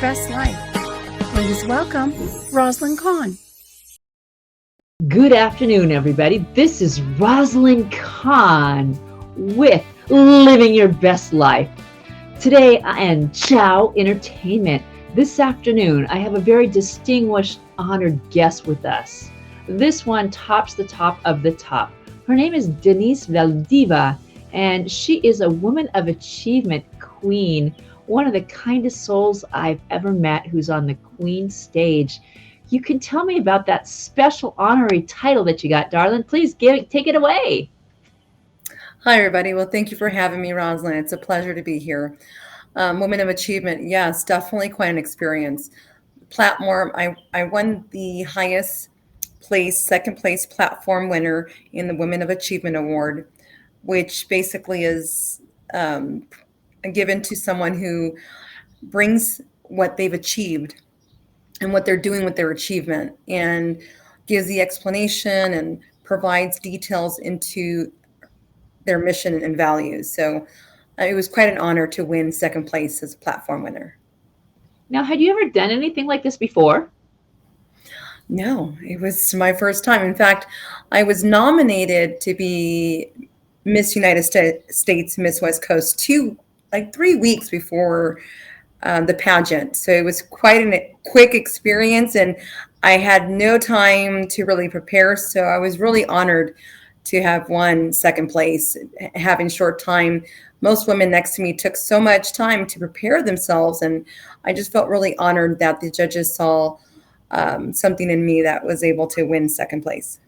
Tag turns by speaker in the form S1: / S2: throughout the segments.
S1: best life. Please welcome Rosalind Kahn.
S2: Good afternoon, everybody. This is Rosalind Kahn with Living Your Best Life. Today, and Ciao Entertainment. This afternoon, I have a very distinguished, honored guest with us. This one tops the top of the top. Her name is Denise Valdiva, and she is a woman of achievement queen, one of the kindest souls I've ever met who's on the queen stage. You can tell me about that special honorary title that you got, darling. Please take it away.
S3: Hi, everybody. Well, thank you for having me, Rosalind. It's a pleasure to be here. Woman of Achievement, yes, definitely quite an experience. Platform, I won the highest place, second place platform winner in the Women of Achievement Award, which basically is given to someone who brings what they've achieved and what they're doing with their achievement and gives the explanation and provides details into their mission and values. So it was quite an honor to win second place as a platform winner.
S2: Now, had you ever done anything like this before?
S3: No, it was my first time. In fact, I was nominated to be Miss United States, Miss West Coast 3 weeks before the pageant. So it was quite a quick experience, and I had no time to really prepare. So I was really honored to have won second place, having short time. Most women next to me took so much time to prepare themselves, and I just felt really honored that the judges saw something in me that was able to win second place.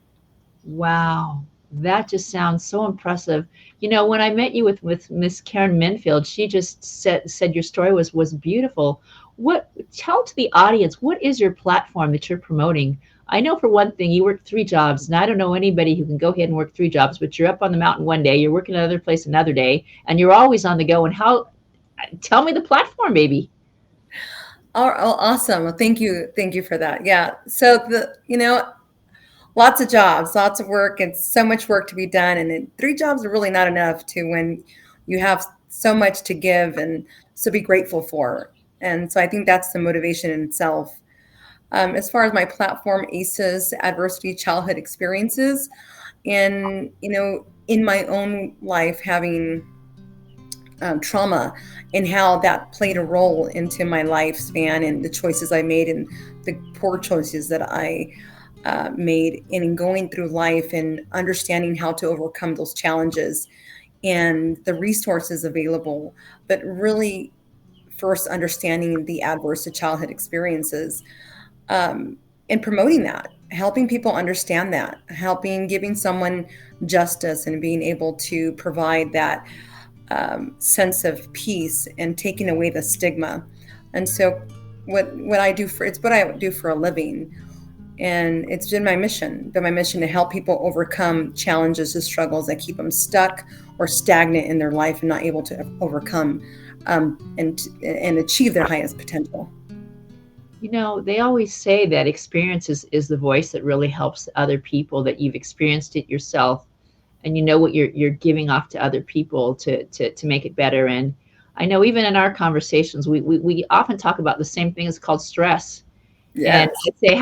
S2: Wow, that just sounds so impressive. You know, when I met you with Miss Karen Minfield, she just said your story was beautiful. Tell to the audience, what is your platform that you're promoting? I know for one thing, you work 3 jobs, and I don't know anybody who can go ahead and work 3 jobs, but you're up on the mountain one day, you're working another place another day, and you're always on the go. And tell me the platform, baby.
S3: Oh, awesome. Well, thank you. Thank you for that. Yeah. So lots of jobs, lots of work, and so much work to be done. And 3 jobs are really not enough when you have so much to give and so be grateful for. And so I think that's the motivation in itself. As far as my platform, ACEs, Adversity Childhood Experiences, and, in my own life, having trauma and how that played a role into my lifespan and the choices I made and the poor choices that I made in going through life and understanding how to overcome those challenges and the resources available, but really first understanding the adverse childhood experiences and promoting that, helping people understand that, giving someone justice and being able to provide that sense of peace and taking away the stigma. And so what I do it's what I do for a living. And it's been my mission to help people overcome challenges and struggles that keep them stuck or stagnant in their life and not able to overcome and achieve their highest potential.
S2: You know, they always say that experience is the voice that really helps other people, that you've experienced it yourself and you know what you're giving off to other people to make it better. And I know even in our conversations, we often talk about the same thing. It's called stress.
S3: Yes.
S2: And I'd say,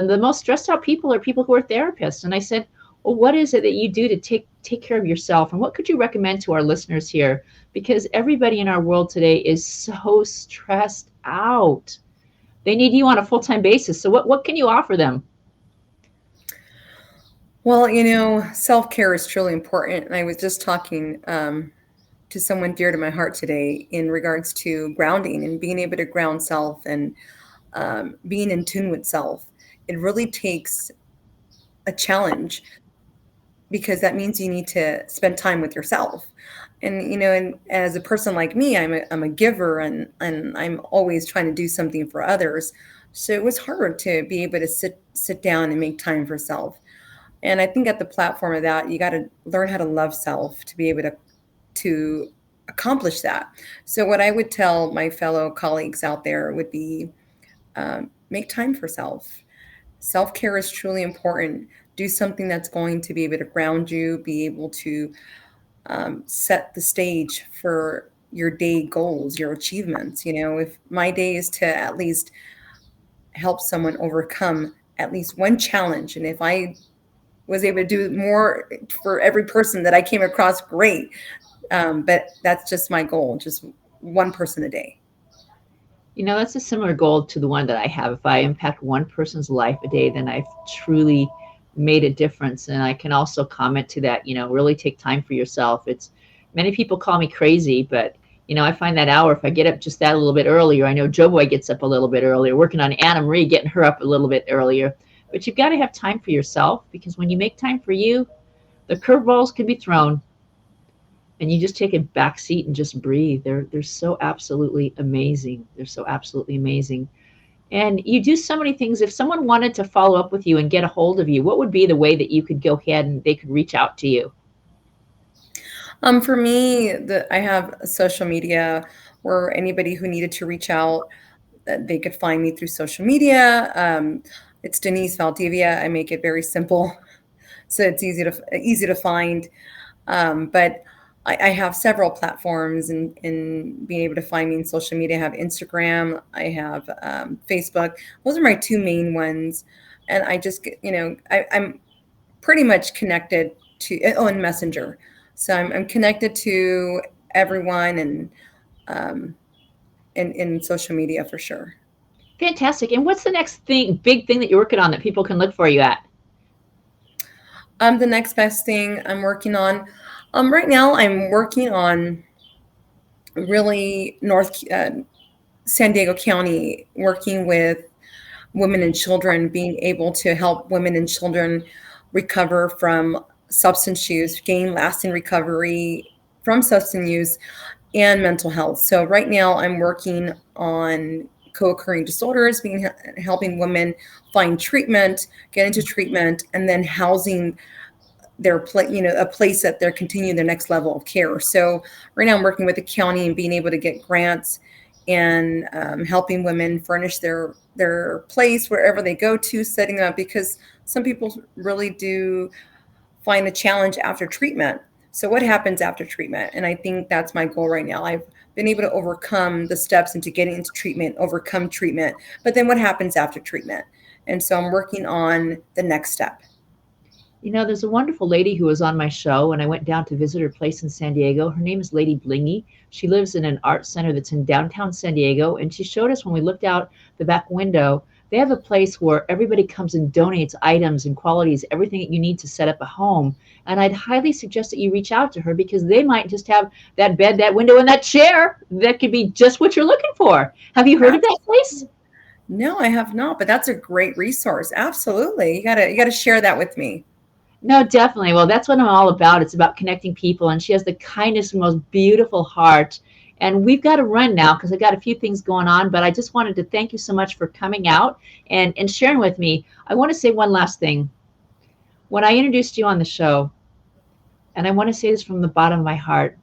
S2: the most stressed out people are people who are therapists. And I said, well, what is it that you do to take care of yourself? And what could you recommend to our listeners here? Because everybody in our world today is so stressed out. They need you on a full-time basis. So what can you offer them?
S3: Well, self-care is truly important. And I was just talking to someone dear to my heart today in regards to grounding and being able to ground self and being in tune with self. It really takes a challenge because that means you need to spend time with yourself. And as a person like me, I'm a giver and I'm always trying to do something for others. So it was hard to be able to sit down and make time for self. And I think at the platform of that, you got to learn how to love self to be able to accomplish that. So what I would tell my fellow colleagues out there would be make time for self. Self-care is truly important. Do something that's going to be able to ground you, be able to set the stage for your day goals, your achievements. If my day is to at least help someone overcome at least one challenge, and if I was able to do more for every person that I came across, great. But that's just my goal, just one person a day.
S2: That's a similar goal to the one that I have. If I impact one person's life a day, then I've truly made a difference. And I can also comment to that, really take time for yourself. Many people call me crazy, but I find that hour, if I get up just that a little bit earlier, I know Joe Boy gets up a little bit earlier, working on Anna Marie, getting her up a little bit earlier. But you've got to have time for yourself, because when you make time for you, the curveballs can be thrown and you just take a back seat and just breathe. They're so absolutely amazing. They're so absolutely amazing. And you do so many things. If someone wanted to follow up with you and get a hold of you, what would be the way that you could go ahead and they could reach out to you?
S3: For me, I have social media where anybody who needed to reach out, they could find me through social media. It's Denise Valdivia. I make it very simple, so it's easy to find. But I have several platforms in being able to find me in social media. I have Instagram. I have Facebook. Those are my two main ones. And I just, I'm pretty much connected on Messenger. So I'm connected to everyone and in social media for sure.
S2: Fantastic. And what's the next big thing that you're working on that people can look for you at?
S3: The next best thing I'm working on, right now I'm working on really San Diego County, working with women and children, being able to help women and children recover from substance use, gain lasting recovery from substance use and mental health. So right now I'm working on co-occurring disorders, helping women find treatment, get into treatment, and then housing a place that they're continuing their next level of care. So right now I'm working with the county and being able to get grants and helping women furnish their place wherever they go to, setting them up, because some people really do find a challenge after treatment. So what happens after treatment? And I think that's my goal right now. I've been able to overcome the steps into getting into treatment, overcome treatment, but then what happens after treatment? And so I'm working on the next step.
S2: There's a wonderful lady who was on my show, and I went down to visit her place in San Diego. Her name is Lady Blingy. She lives in an art center that's in downtown San Diego, and she showed us when we looked out the back window, they have a place where everybody comes and donates items and qualities, everything that you need to set up a home. And I'd highly suggest that you reach out to her, because they might just have that bed, that window, and that chair that could be just what you're looking for. Have you heard of that place?
S3: No, I have not, but that's a great resource. Absolutely. You gotta share that with me.
S2: No, definitely. Well, that's what I'm all about. It's about connecting people, and she has the kindest, most beautiful heart. And we've got to run now because I've got a few things going on, but I just wanted to thank you so much for coming out and sharing with me. I want to say one last thing. When I introduced you on the show, and I want to say this from the bottom of my heart,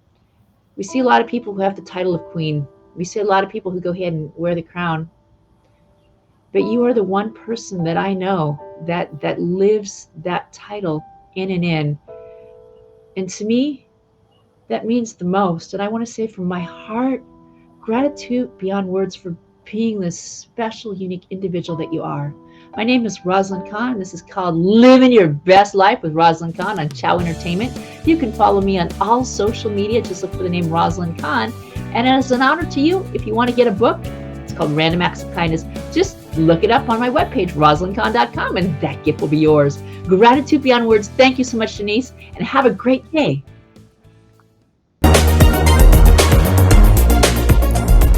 S2: we see a lot of people who have the title of queen. We see a lot of people who go ahead and wear the crown. But you are the one person that I know that lives that title in and in. And to me, that means the most. And I want to say from my heart, gratitude beyond words for being this special, unique individual that you are. My name is Rosalind Khan. This is called Living Your Best Life with Rosalind Khan on Chow Entertainment. You can follow me on all social media. Just look for the name Rosalind Khan. And as an honor to you, if you want to get a book, it's called Random Acts of Kindness. Just look it up on my webpage, rosalindkhan.com, and that gift will be yours. Gratitude beyond words. Thank you so much, Denise, and have a great day.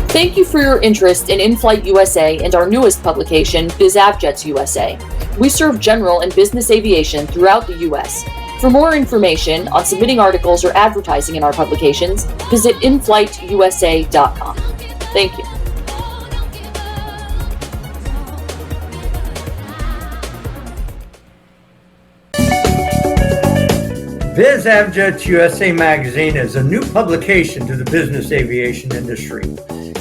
S4: Thank you for your interest in InFlight USA and our newest publication, BizAvJets USA. We serve general and business aviation throughout the U.S. For more information on submitting articles or advertising in our publications, visit inflightUSA.com. Thank you.
S5: BizAvJets USA magazine is a new publication to the business aviation industry.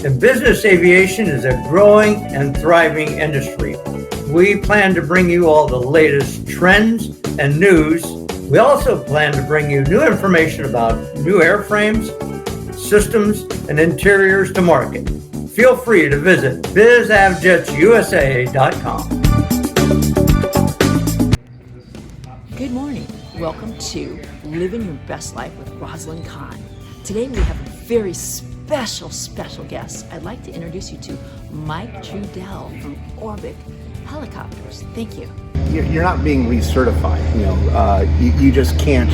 S5: And business aviation is a growing and thriving industry. We plan to bring you all the latest trends and news. We also plan to bring you new information about new airframes, systems, and interiors to market. Feel free to visit bizavjetsusa.com.
S6: Good morning. Welcome to Living Your Best Life with Rosalind Kahn. Today we have a very special guest. I'd like to introduce you to Mike Trudell from Orbic Helicopters. Thank you.
S7: You're not being recertified. You just can't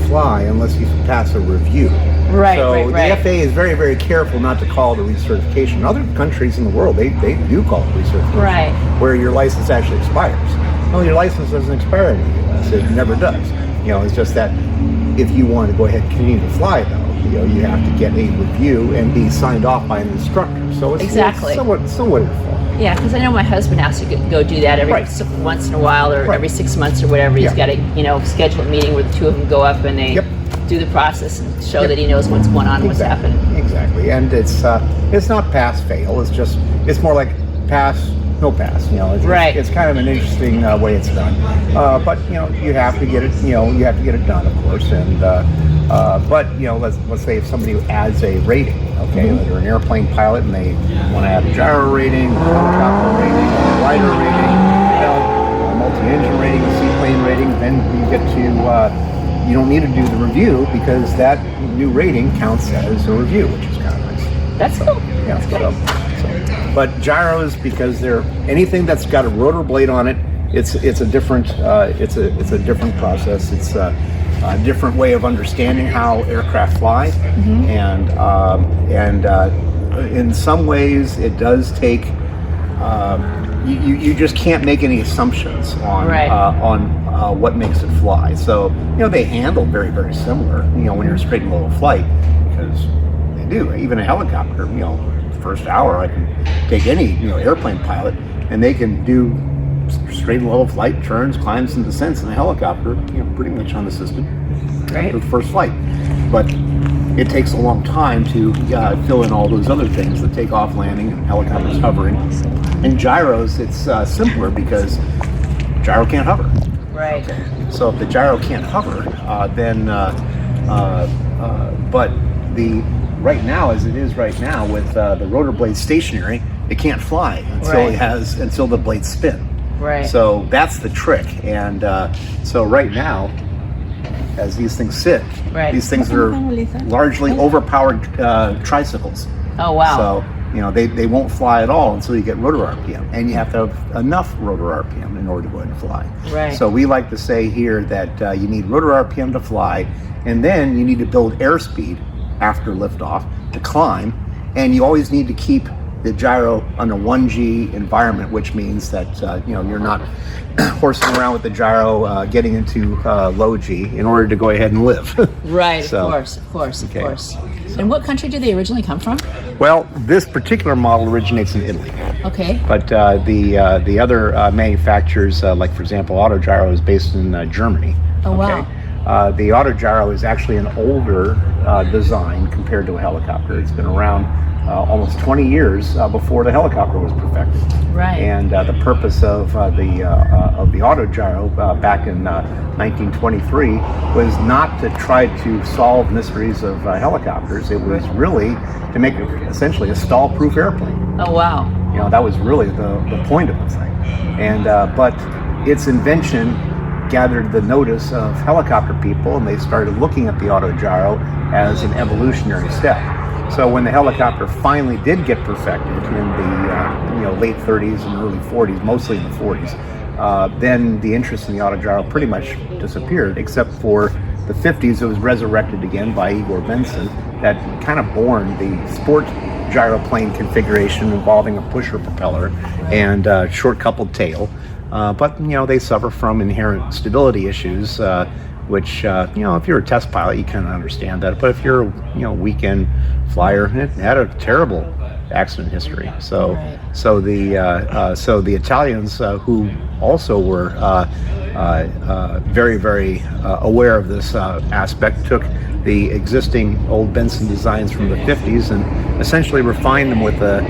S7: fly unless you pass a review.
S6: Right.
S7: The FAA is very, very careful not to call it a recertification. Other countries in the world, they do call it recertification.
S6: Right.
S7: Where your license actually expires. Well, your license doesn't expire in the U.S. It never does. It's just that if you want to go ahead and continue to fly, though, you have to get a review and be signed off by an instructor. So it's somewhat informal.
S6: Yeah, because I know my husband has to go do that once in a while or every 6 months or whatever. He's got to schedule a meeting where the two of them go up and they do the process and show that he knows what's going on and what's happening.
S7: Exactly, and it's not pass fail. It's more like pass no pass. It's kind of an interesting way it's done. But you have to get it. You have to get it done, of course. And but let's say if somebody adds a rating, okay, they're an airplane pilot and they want to add a gyro rating, a helicopter rating, a glider rating, a multi-engine rating, a seaplane rating, then you get to. You don't need to do the review because that new rating counts as a review, which is kind of nice.
S6: That's cool.
S7: Yeah, that's good. But gyros, because they're anything that's got a rotor blade on it, it's a different different process. It's a different way of understanding how aircraft fly, and in some ways it does take. You just can't make any assumptions on what makes it fly. So they handle very, very similar. When you're straight and level flight, because they do. Even a helicopter, first hour I can take any airplane pilot and they can do straight and level flight, turns, climbs, and descents in a helicopter. Pretty much on the system.
S6: Right.
S7: For the first flight, but it takes a long time to fill in all those other things: the takeoff, landing, and helicopters hovering. In gyros, it's simpler because gyro can't hover.
S6: Right.
S7: Okay. So if the gyro can't hover, then but right now, as it is right now, with the rotor blade stationary, it can't fly until the blades spin.
S6: Right.
S7: So that's the trick, and so right now, as these things sit, these things are largely overpowered tricycles.
S6: Oh wow!
S7: So they won't fly at all until you get rotor RPM, and you have to have enough rotor RPM in order to go ahead and fly.
S6: Right.
S7: So we like to say here that you need rotor RPM to fly, and then you need to build airspeed after liftoff to climb, and you always need to keep the gyro under 1G environment, which means that you're not horsing around with the gyro getting into low G in order to go ahead and live.
S6: Right,
S7: So,
S6: of course. And what country did they originally come from?
S7: Well, this particular model originates in Italy,
S6: Okay.
S7: but the other manufacturers, like for example, Autogyro, is based in Germany.
S6: Oh, wow.
S7: The Autogyro is actually an older design compared to a helicopter. It's been around almost 20 years before the helicopter was perfected.
S6: Right.
S7: And the purpose of the Autogyro back in 1923 was not to try to solve mysteries of helicopters. It was really to make essentially a stall-proof airplane.
S6: Oh wow.
S7: That was really the point of the thing. And but its invention gathered the notice of helicopter people, and they started looking at the Autogyro as an evolutionary step. So when the helicopter finally did get perfected in the late 30s and early 40s, mostly in the 40s, then the interest in the Autogyro pretty much disappeared, except for the 50s. It was resurrected again by Igor Benson, that kind of born the sport gyroplane configuration involving a pusher propeller and short coupled tail. But they suffer from inherent stability issues, which if you're a test pilot, you kind of understand that. But if you're a weekend flyer, it had a terrible accident history. So the Italians, who also were very, very aware of this aspect, took the existing old Benson designs from the 50s and essentially refined them with a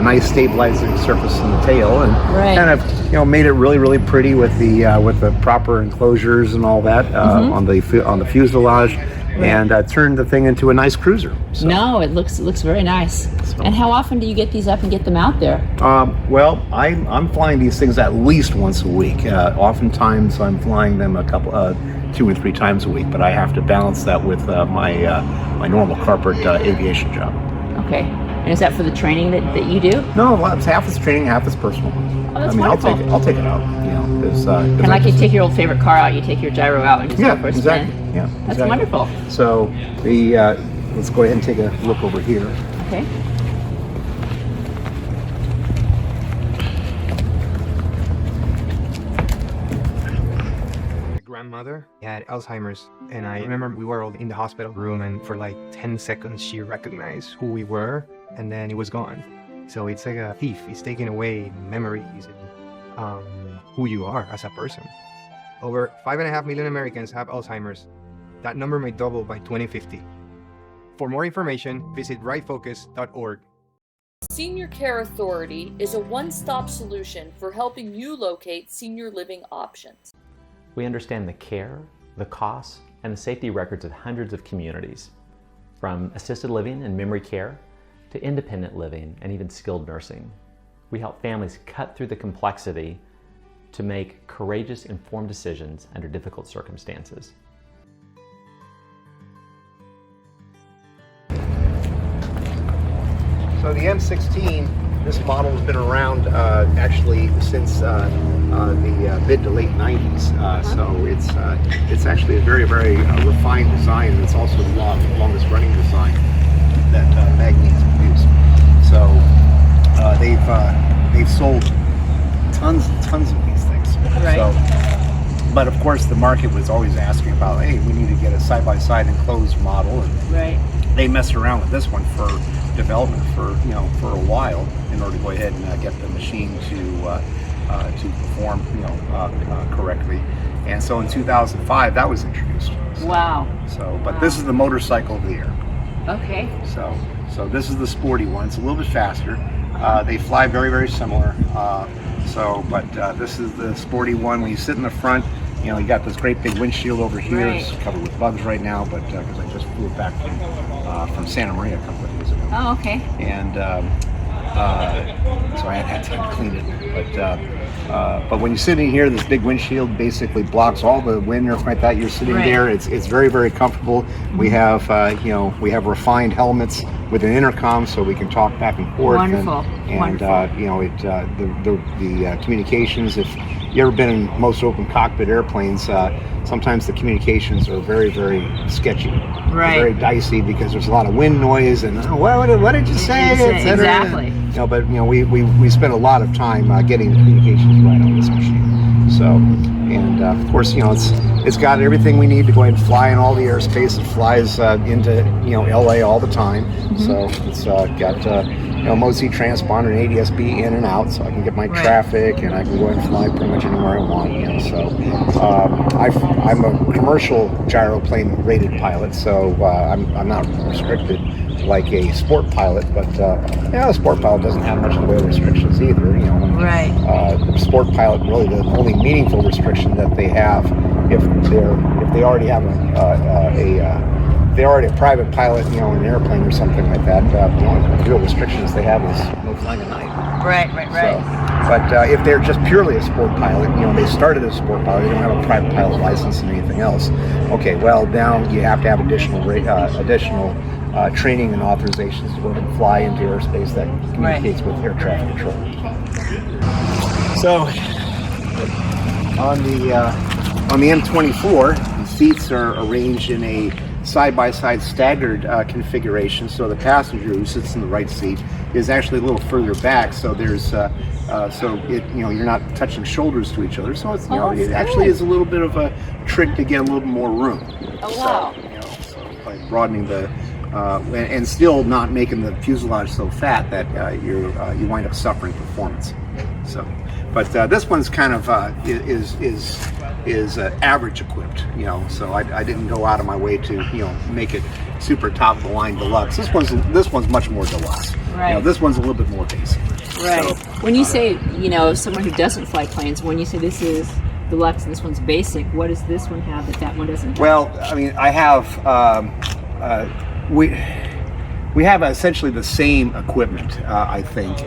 S7: nice stabilizing surface in the tail, and kind of made it really, really pretty with the proper enclosures and all that on the fuselage, and turned the thing into a nice cruiser. So,
S6: No, it looks very nice. And how often do you get these up and get them out there?
S7: well, I'm flying these things at least once a week. Oftentimes I'm flying them 2 or 3 times a week, but I have to balance that with my normal corporate aviation job.
S6: Okay. And is that for the training that you do?
S7: No, well, it's half is training, half is personal.
S6: Oh, that's
S7: I'll
S6: wonderful.
S7: take it out. Because
S6: And like you take your old favorite car out, you take your gyro out and just go for a
S7: exactly.
S6: spin.
S7: Yeah,
S6: That's
S7: exactly.
S6: wonderful.
S7: So let's go ahead and take a look over here.
S6: Okay.
S8: Grandmother had Alzheimer's, and I remember we were all in the hospital room, and for like 10 seconds she recognized who we were, and then it was gone. So it's like a thief. It's taking away memories and who you are as a person. Over 5.5 million Americans have Alzheimer's. That number may double by 2050. For more information, visit rightfocus.org.
S4: Senior Care Authority is a one-stop solution for helping you locate senior living options.
S9: We understand the care, the costs, and the safety records of hundreds of communities, from assisted living and memory care to independent living and even skilled nursing. We help families cut through the complexity to make courageous, informed decisions under difficult circumstances.
S7: So the M16, this model has been around actually since the mid to late 90s. So it's actually a very, very refined design, and it's also the longest running design that Magni has produced. So they've sold tons and tons of these things.
S6: Right.
S7: So, but of course, the market was always asking about, hey, we need to get a side-by-side enclosed model, and
S6: Right.
S7: they messed around with this one for development for a while in order to go ahead and get the machine to perform correctly. And so in 2005 that was introduced.
S6: Wow.
S7: So, but this is the motorcycle of the year.
S6: Okay.
S7: So this is the sporty one. It's a little bit faster. They fly very, very similar. But this is the sporty one. When you sit in the front, you got this great big windshield over here.
S6: Right.
S7: It's covered with bugs right now, but because I just flew it back from Santa Maria a couple of days ago.
S6: Oh, okay.
S7: And so I had time to clean it. But when you sit in here, this big windshield basically blocks all the wind or anything like that. You're sitting
S6: Right.
S7: there. It's very, very comfortable. We have we have refined helmets with an intercom, so we can talk back and forth.
S6: Wonderful.
S7: And
S6: Wonderful.
S7: the communications. If you ever been in most open cockpit airplanes, sometimes the communications are very, very sketchy.
S6: Right.
S7: Very dicey because there's a lot of wind noise and what did you say? Et cetera.
S6: Exactly.
S7: But we spent a lot of time getting the communications right on this machine. So, and of course, it's got everything we need to go ahead and fly in all the airspace. It flies into LA all the time.
S6: Mm-hmm.
S7: So it's got MOC transponder and ADS-B in and out, so I can get my
S6: Right.
S7: traffic and I can go ahead and fly pretty much anywhere I want. So I'm a commercial gyroplane rated pilot, so I'm not restricted like a sport pilot, but a sport pilot doesn't have much in the way of restrictions either.
S6: Right.
S7: Sport pilot, really the only meaningful restriction that they have, if they already have if they're already a private pilot, in an airplane or something like that, the only real restrictions they have is no flying at night.
S6: Right.
S7: So, but if they're just purely a sport pilot, they started as a sport pilot, they don't have a private pilot license and anything else. Okay, well now you have to have additional training and authorizations to go ahead and fly into airspace that communicates with air traffic control. So on the M24, the seats are arranged in a side-by-side staggered configuration. So the passenger who sits in the right seat is actually a little further back. So there's you're not touching shoulders to each other. So it's it actually is a little bit of a trick to get a little bit more room.
S6: Oh, wow.
S7: So by broadening the and still not making the fuselage so fat that you wind up suffering performance. So, but this one's kind of is average equipped, So I didn't go out of my way to make it super top of the line deluxe. This one's much more deluxe.
S6: Right.
S7: This one's a little bit more basic.
S6: Right.
S7: So,
S6: When you say, someone who doesn't fly planes, when you say this is deluxe and this one's basic. What does this one have that one doesn't have?
S7: Well, I mean, I have we have essentially the same equipment. I think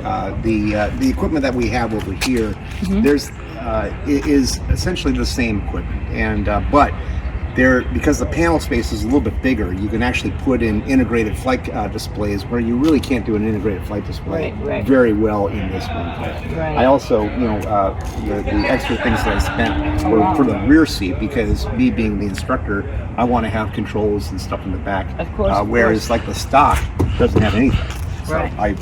S7: the equipment that we have over here, there's is essentially the same equipment, and but there, because the panel space is a little bit bigger, you can actually put in integrated flight displays where you really can't do an integrated flight display very well in this one. I also, the extra things that I spent were for the rear seat, because me being the instructor, I want to have controls and stuff in the back.
S6: Of course.
S7: Whereas like the stock doesn't have anything. So I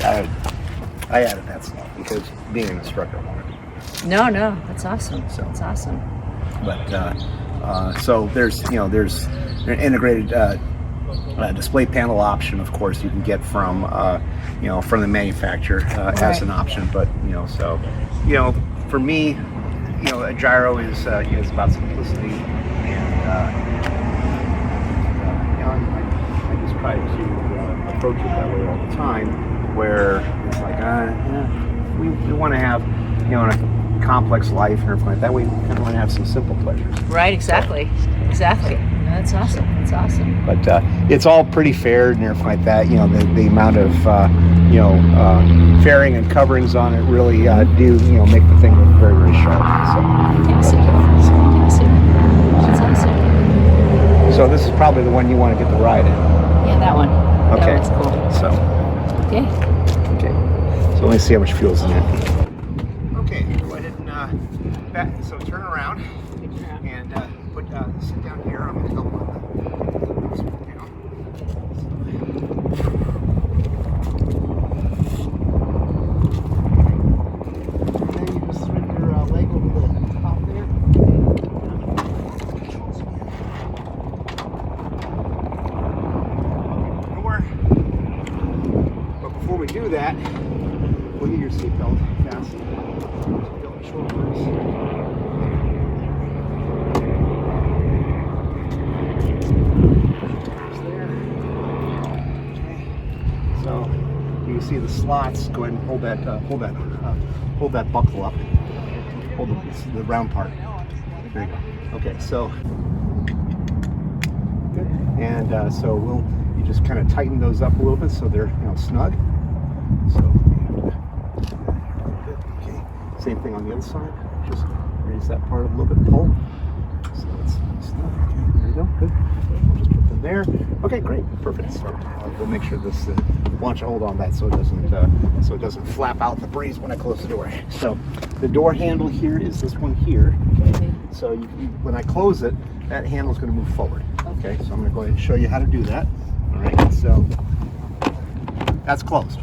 S7: added that stuff because being an instructor, I wanted to.
S6: No, that's awesome. That's awesome.
S7: But so there's an integrated display panel option. Of course, you can get from from the manufacturer as an option. But for me, a gyro is about simplicity, and I just try to approach it that way all the time. Where it's like we want to have in a complex life and everything like that. We kind of want to have some simple pleasures.
S6: Right, exactly. That's awesome.
S7: But it's all pretty fair and everything like that. The amount of fairing and coverings on it really do make the thing look very, very sharp.
S6: That's awesome.
S7: So this is probably the one you want to get the ride in.
S6: Yeah, that one.
S7: Okay.
S6: That one's cool.
S7: So.
S6: Okay.
S7: So let me see how much fuel's in there. Okay, go ahead and so turn around and sit down here. I'm going to help on this one now. And then you just thread your leg over the top there. Door. But before we do that, we'll get your seatbelt fastened. Seatbelt shoulders. There. Okay. So you can see the slots. Go ahead and hold that buckle up. Hold the round part. There you go. Okay. So good. And so you just kind of tighten those up a little bit so they're snug. So. Same thing on the other side. Just raise that part a little bit, pull. So it's snug. Okay, there you go. Good. Just put them there. Okay, great. Perfect. So we'll make sure this launch hold on that so it doesn't flap out in the breeze when I close the door. So the door handle here is this one here. Okay. So when I close it, that handle is going to move forward. Okay. So I'm going to go ahead and show you how to do that. All right. So that's closed.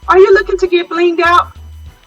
S10: Are you looking to get blinged out?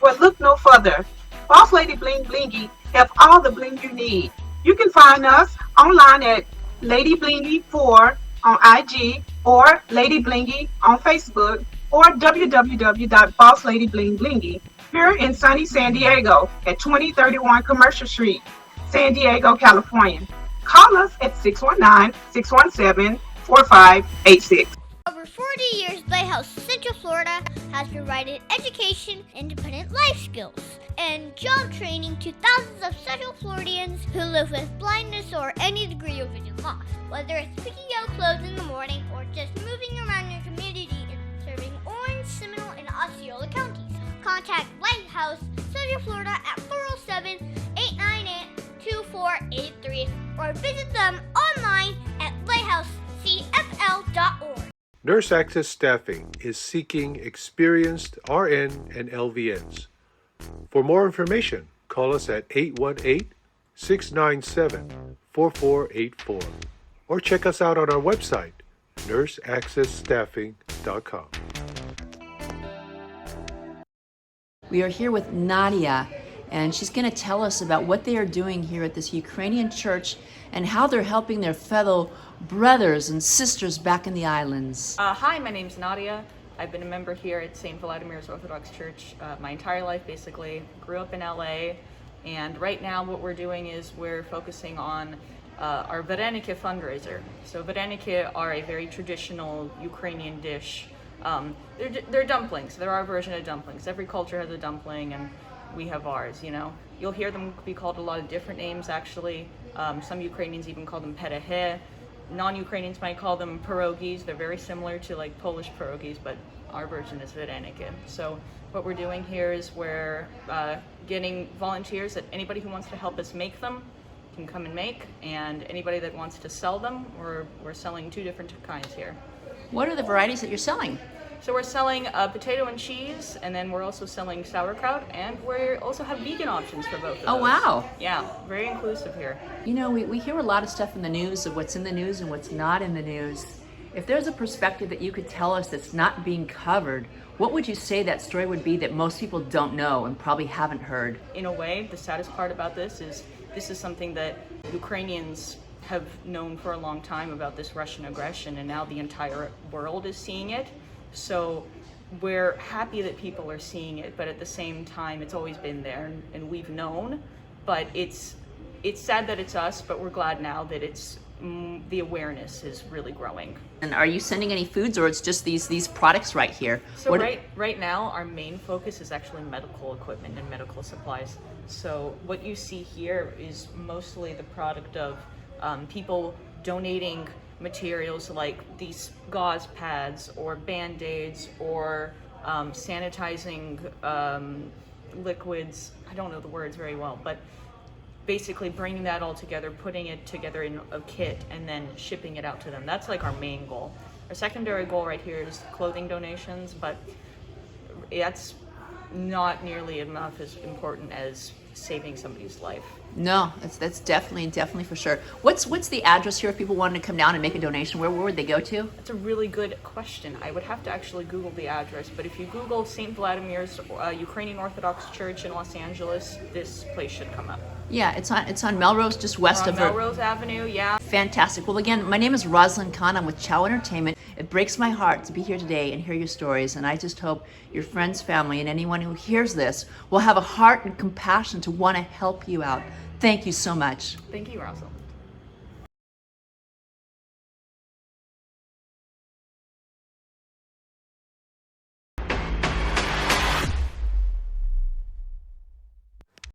S10: Well, look no further. Boss Lady Bling Blingy have all the bling you need. You can find us online at Lady Blingy 4 on IG or Lady Blingy on Facebook or www.bossladyblingblingy here in sunny San Diego at 2031 Commercial Street, San Diego, California. Call us at 619-617-4586.
S11: Over 40 years, Lighthouse Central Florida has provided education, independent life skills, and job training to thousands of Central Floridians who live with blindness or any degree of vision loss. Whether it's picking out clothes in the morning or just moving around your community and serving Orange, Seminole, and Osceola counties, contact Lighthouse Central Florida at 407-898-2483 or visit them online at lighthousecfl.org.
S12: Nurse Access Staffing is seeking experienced RN and LVNs. For more information, call us at 818-697-4484 or check us out on our website, nurseaccessstaffing.com.
S6: We are here with Nadia, and she's going to tell us about what they are doing here at this Ukrainian church and how they're helping their fellow brothers and sisters back in the islands.
S13: Hi, my name's Nadia. I've been a member here at St. Vladimir's Orthodox Church my entire life, basically. Grew up in LA, and right now what we're doing is we're focusing on our vareniki fundraiser. So vareniki are a very traditional Ukrainian dish. They're dumplings. They're our version of dumplings. Every culture has a dumpling, and we have ours, you know. You'll hear them be called a lot of different names, actually. Some Ukrainians even call them perehe. Non-Ukrainians might call them pierogies. They're very similar to like Polish pierogies, but our version is vareniki. So what we're doing here is we're getting volunteers, that anybody who wants to help us make them can come and make, and anybody that wants to sell them, we're selling 2 different kinds here.
S6: What are the varieties that you're selling?
S13: So we're selling potato and cheese, and then we're also selling sauerkraut, and we also have vegan options for both of those.
S6: Oh, wow.
S13: Yeah, very inclusive here.
S6: You know, we hear a lot of stuff in the news of what's in the news and what's not in the news. If there's a perspective that you could tell us that's not being covered, what would you say that story would be that most people don't know and probably haven't heard?
S13: In a way, the saddest part about this is something that Ukrainians have known for a long time about this Russian aggression, and now the entire world is seeing it. So we're happy that people are seeing it, but at the same time, it's always been there, and we've known. But it's sad that it's us, but we're glad now that it's the awareness is really growing.
S6: And are you sending any foods, or it's just these products right here?
S13: So right now, our main focus is actually medical equipment and medical supplies. So what you see here is mostly the product of people donating materials like these gauze pads or Band-Aids or sanitizing liquids. I don't know the words very well, but basically bringing that all together, putting it together in a kit, and then shipping it out to them. That's like our main goal. Our secondary goal right here is clothing donations, but that's not nearly enough as important as saving somebody's life.
S6: No, that's definitely for sure. What's the address here if people wanted to come down and make a donation? Where would they go to?
S13: That's a really good question. I would have to actually Google the address, but if you Google St. Vladimir's Ukrainian Orthodox Church in Los Angeles, this place should come up.
S6: Yeah, it's on Melrose, just west of
S13: Melrose Avenue. Yeah.
S6: Fantastic. Well, again, my name is Rosalind Khan. I'm with Chow Entertainment. It breaks my heart to be here today and hear your stories, and I just hope your friends, family, and anyone who hears this will have a heart and compassion to want to help you out. Thank you so much.
S13: Thank you, Rosalind.